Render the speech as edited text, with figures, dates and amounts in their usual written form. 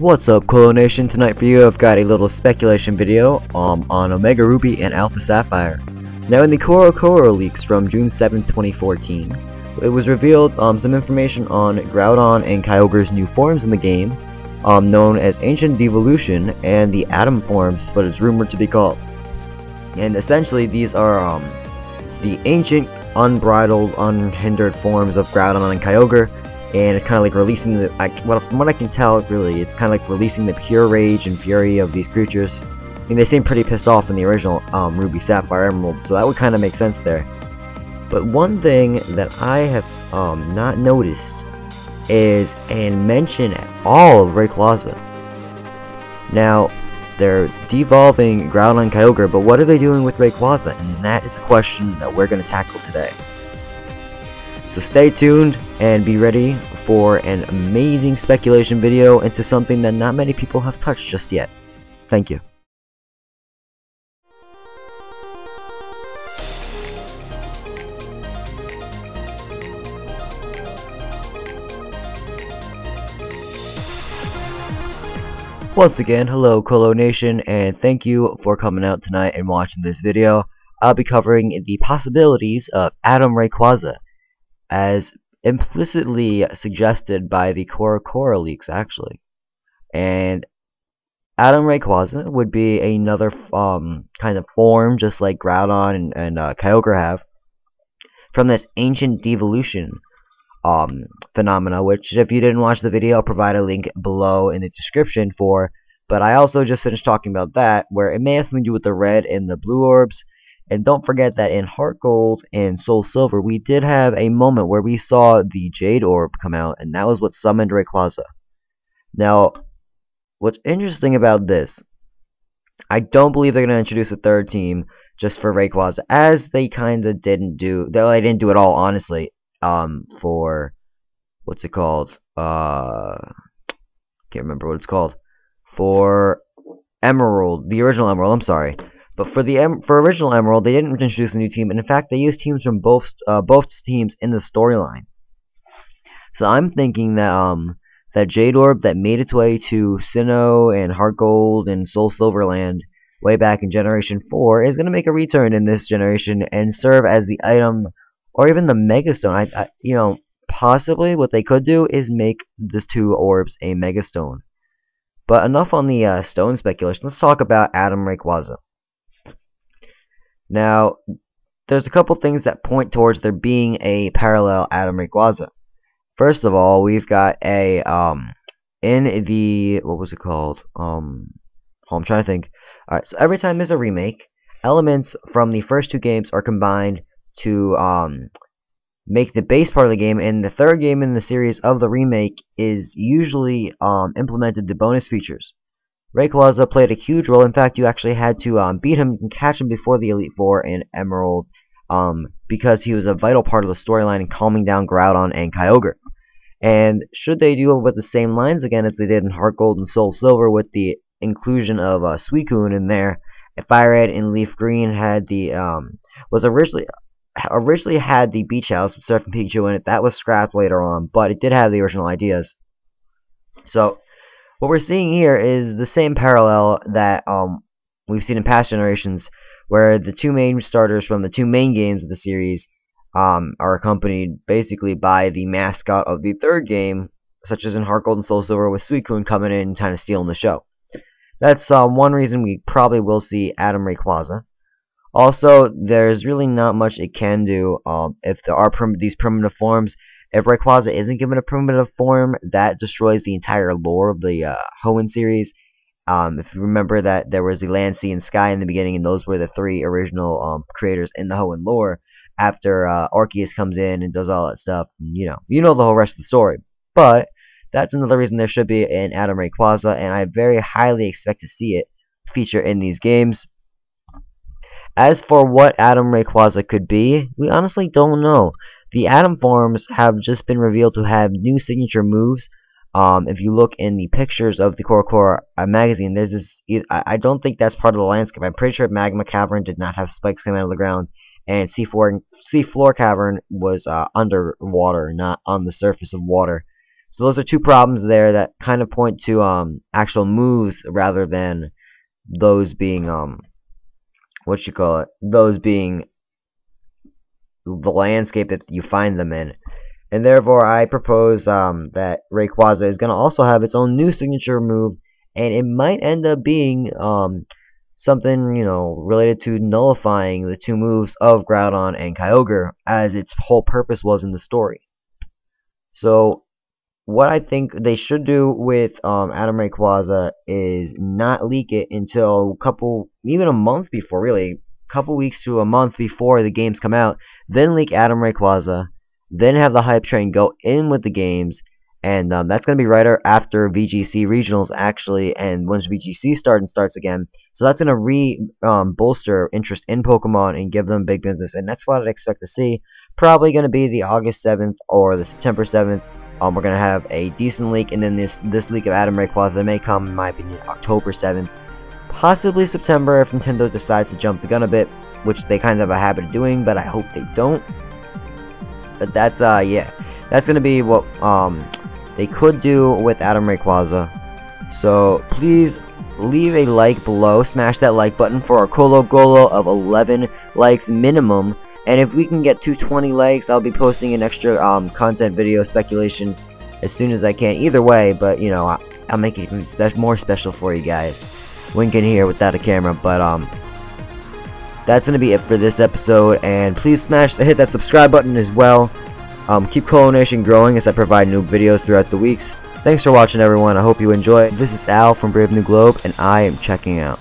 What's up, Colo Nation? Tonight for you I've got a little speculation video on Omega Ruby and Alpha Sapphire. Now in the Colo Goalo leaks from June 7, 2014, it was revealed some information on Groudon and Kyogre's new forms in the game, known as Ancient Devolution and the Atom forms, but it's rumored to be called. And essentially these are the ancient, unbridled, unhindered forms of Groudon and Kyogre. And it's kind of like releasing the, from what I can tell, really, it's kind of like releasing the pure rage and fury of these creatures. I mean, they seem pretty pissed off in the original Ruby, Sapphire, Emerald, so that would kind of make sense there. But one thing that I have not noticed is a mention at all of Rayquaza. Now, they're devolving Groudon and Kyogre, but what are they doing with Rayquaza? And that is a question that we're going to tackle today. So stay tuned and be ready for an amazing speculation video into something that not many people have touched just yet. Thank you. Once again, hello Colo Nation, and thank you for coming out tonight and watching this video. I'll be covering the possibilities of Rayquaza, as implicitly suggested by the Colo Goalo leaks, actually. And Rayquaza would be another kind of form, just like Groudon and Kyogre have, from this ancient devolution phenomena, which if you didn't watch the video, I'll provide a link below in the description for. But I also just finished talking about that, where it may have something to do with the red and the blue orbs. And don't forget that in Heart Gold and Soul Silver, we did have a moment where we saw the Jade Orb come out, and that was what summoned Rayquaza. Now, what's interesting about this, I don't believe they're going to introduce a third team just for Rayquaza, as they kind of didn't do. They didn't do it all, honestly, for, what's it called? Can't remember what it's called. For Emerald, the original Emerald, I'm sorry. But for original Emerald, they didn't introduce a new team, and in fact, they used teams from both teams in the storyline. So I'm thinking that that Jade Orb that made its way to Sinnoh and Heart Gold and Soul Silver Land way back in Generation 4 is going to make a return in this generation and serve as the item, or even the Mega Stone. You know, possibly what they could do is make these two orbs a Mega Stone. But enough on the stone speculation. Let's talk about Rayquaza. Now, there's a couple things that point towards there being a parallel Rayquaza. First of all, we've got a in the, what was it called? I'm trying to think. Alright, so every time there's a remake, elements from the first two games are combined to make the base part of the game, and the third game in the series of the remake is usually implemented the bonus features. Rayquaza played a huge role. In fact, you actually had to beat him and catch him before the Elite Four in Emerald, because he was a vital part of the storyline in calming down Groudon and Kyogre. And should they do it with the same lines again as they did in Heart Gold and Soul Silver, with the inclusion of Suicune in there, Fire Red and Leaf Green had the was originally had the Beach House with Surf and Pikachu in it. That was scrapped later on, but it did have the original ideas. So what we're seeing here is the same parallel that we've seen in past generations, where the two main starters from the two main games of the series are accompanied basically by the mascot of the third game, such as in Heart Gold and Soul Silver, with Suicune coming in and kind of stealing the show. That's one reason we probably will see Rayquaza. Also, there's really not much it can do if there are these primitive forms. If Rayquaza isn't given a primitive form, that destroys the entire lore of the Hoenn series. If you remember that there was the Land, Sea, and Sky in the beginning, and those were the three original creators in the Hoenn lore. After Arceus comes in and does all that stuff, you know the whole rest of the story. But that's another reason there should be an Rayquaza, and I very highly expect to see it feature in these games. As for what Rayquaza could be, we honestly don't know. The Atom forms have just been revealed to have new signature moves. If you look in the pictures of the Colo Goalo magazine, there's this. I don't think that's part of the landscape. I'm pretty sure Magma Cavern did not have spikes coming out of the ground, and Seafloor Cavern was underwater, not on the surface of water. So those are two problems there that kind of point to actual moves rather than those being those being the landscape that you find them in. And therefore I propose that Rayquaza is going to also have its own new signature move, and it might end up being something, you know, related to nullifying the two moves of Groudon and Kyogre, as its whole purpose was in the story. So what I think they should do with Adam Rayquaza is not leak it until even a month before, really, a couple weeks to a month before the games come out. Then leak Adam Rayquaza, then have the hype train go in with the games, and that's going to be right after VGC regionals actually, and once VGC starts again. So that's going to bolster interest in Pokemon and give them big business, and that's what I'd expect to see. Probably going to be the August 7th or the September 7th. We're going to have a decent leak, and then this leak of Adam Rayquaza may come, in my opinion, October 7th. Possibly September if Nintendo decides to jump the gun a bit, which they kind of have a habit of doing, but I hope they don't. But that's, yeah. That's going to be what they could do with Adam Rayquaza. So please leave a like below. Smash that like button for our Colo Goalo of 11 likes minimum. And if we can get to 20 likes, I'll be posting an extra content video speculation as soon as I can. Either way, but you know, I'll make it even more special for you guys. Wink in here without a camera, but that's gonna be it for this episode. And please hit that subscribe button as well. Keep Colo Nation growing as I provide new videos throughout the weeks. Thanks for watching, everyone. I hope you enjoy. This is Al from Brave New Globe, and I am checking out.